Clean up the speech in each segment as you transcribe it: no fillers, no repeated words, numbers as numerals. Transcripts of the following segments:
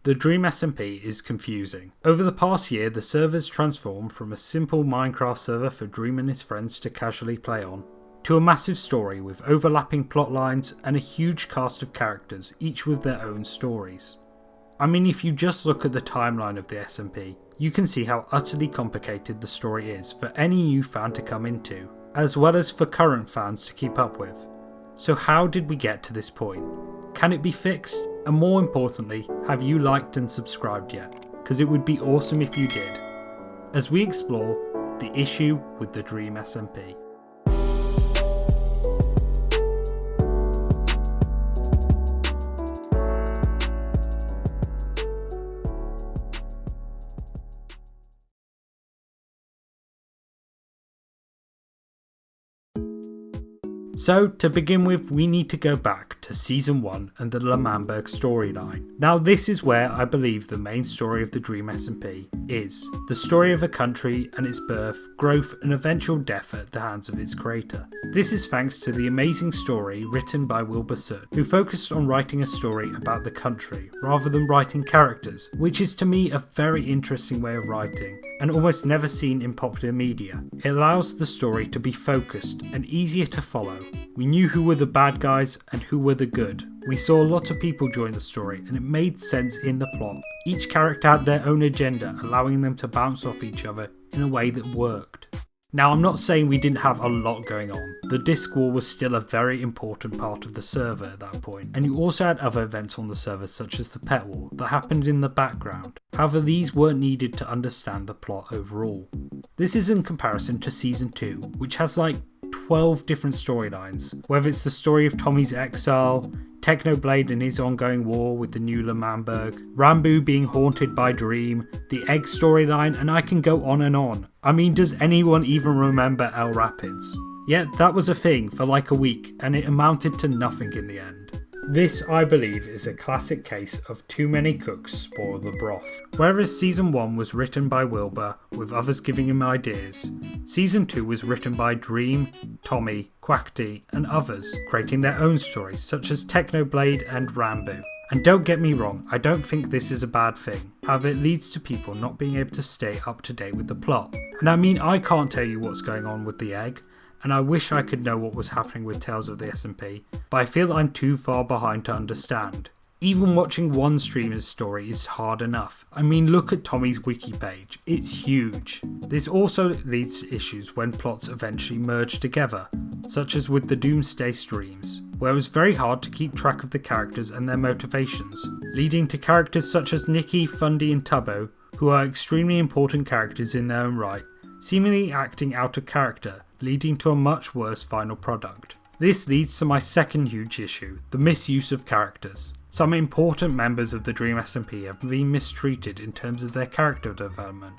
The Dream SMP is confusing. Over the past year, the server's transformed from a simple Minecraft server for Dream and his friends to casually play on, to a massive story with overlapping plot lines and a huge cast of characters, each with their own stories. I mean, if you just look at the timeline of the SMP, you can see how utterly complicated the story is for any new fan to come into, as well as for current fans to keep up with. So how did we get to this point? Can it be fixed? And more importantly, have you liked and subscribed yet? Because it would be awesome if you did, as we explore the issue with the Dream SMP. So, to begin with, we need to go back to Season 1 and the L'Manberg storyline. Now, this is where I believe the main story of the Dream SMP is. The story of a country and its birth, growth and eventual death at the hands of its creator. This is thanks to the amazing story written by Wilbur Soot, who focused on writing a story about the country rather than writing characters, which is to me a very interesting way of writing and almost never seen in popular media. It allows the story to be focused and easier to follow. We knew who were the bad guys and who were the good. We saw a lot of people join the story and it made sense in the plot. Each character had their own agenda, allowing them to bounce off each other in a way that worked. Now, I'm not saying we didn't have a lot going on. The disc war was still a very important part of the server at that point, and you also had other events on the server such as the pet war that happened in the background. However, these weren't needed to understand the plot overall. This is in comparison to Season 2, which has like 12 different storylines, whether it's the story of Tommy's exile, Technoblade and his ongoing war with the new L'Manberg, Ranboo being haunted by Dream, the egg storyline, and I can go on and on. I mean, does anyone even remember El Rapids? Yet that was a thing for like a week and it amounted to nothing in the end. This, I believe, is a classic case of too many cooks spoil the broth. Whereas Season 1 was written by Wilbur, with others giving him ideas, Season 2 was written by Dream, Tommy, Quackity and others, creating their own stories such as Technoblade and Ranboo. And don't get me wrong, I don't think this is a bad thing. However, it leads to people not being able to stay up to date with the plot. And I mean, I can't tell you what's going on with the egg, and I wish I could know what was happening with Tales of the SMP, but I feel I'm too far behind to understand. Even watching one streamer's story is hard enough. I mean, look at Tommy's wiki page, it's huge. This also leads to issues when plots eventually merge together, such as with the Doomsday streams, where it was very hard to keep track of the characters and their motivations, leading to characters such as Nikki, Fundy and Tubbo, who are extremely important characters in their own right, seemingly acting out of character, leading to a much worse final product. This leads to my second huge issue, the misuse of characters. Some important members of the Dream SMP have been mistreated in terms of their character development.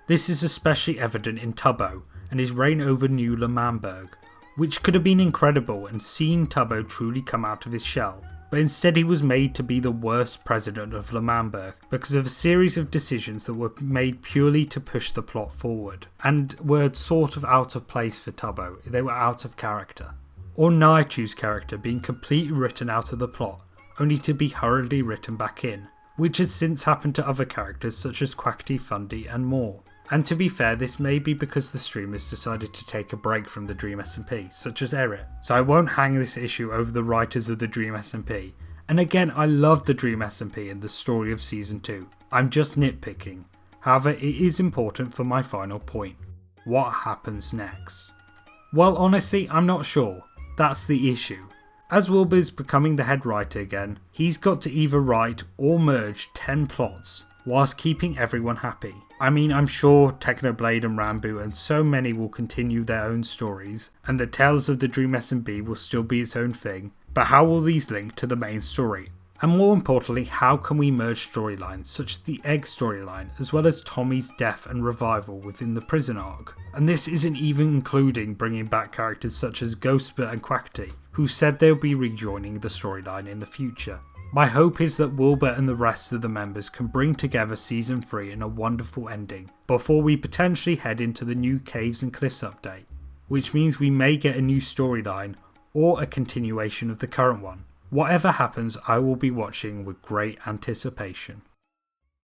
This is especially evident in Tubbo and his reign over New L'Manberg, which could have been incredible and seen Tubbo truly come out of his shell, but instead he was made to be the worst president of L'Manberg because of a series of decisions that were made purely to push the plot forward, and were sort of out of place for Tubbo. They were out of character. Or Naichu's character being completely written out of the plot, only to be hurriedly written back in, which has since happened to other characters such as Quackity, Fundy and more. And to be fair, this may be because the streamers decided to take a break from the Dream SMP, such as Eric, so I won't hang this issue over the writers of the Dream SMP. And again, I love the Dream SMP and the story of Season 2. I'm just nitpicking. However, it is important for my final point. What happens next? Well, honestly, I'm not sure. That's the issue. As Wilbur's becoming the head writer again, he's got to either write or merge 10 plots, whilst keeping everyone happy. I mean, I'm sure Technoblade and Ranboo and so many will continue their own stories, and the Tales of the Dream SMP will still be its own thing, but how will these link to the main story? And more importantly, how can we merge storylines such as the Egg storyline, as well as Tommy's death and revival within the prison arc? And this isn't even including bringing back characters such as Ghostbit and Quackity, who said they'll be rejoining the storyline in the future. My hope is that Wilbur and the rest of the members can bring together Season 3 in a wonderful ending, before we potentially head into the new Caves and Cliffs update, which means we may get a new storyline or a continuation of the current one. Whatever happens, I will be watching with great anticipation.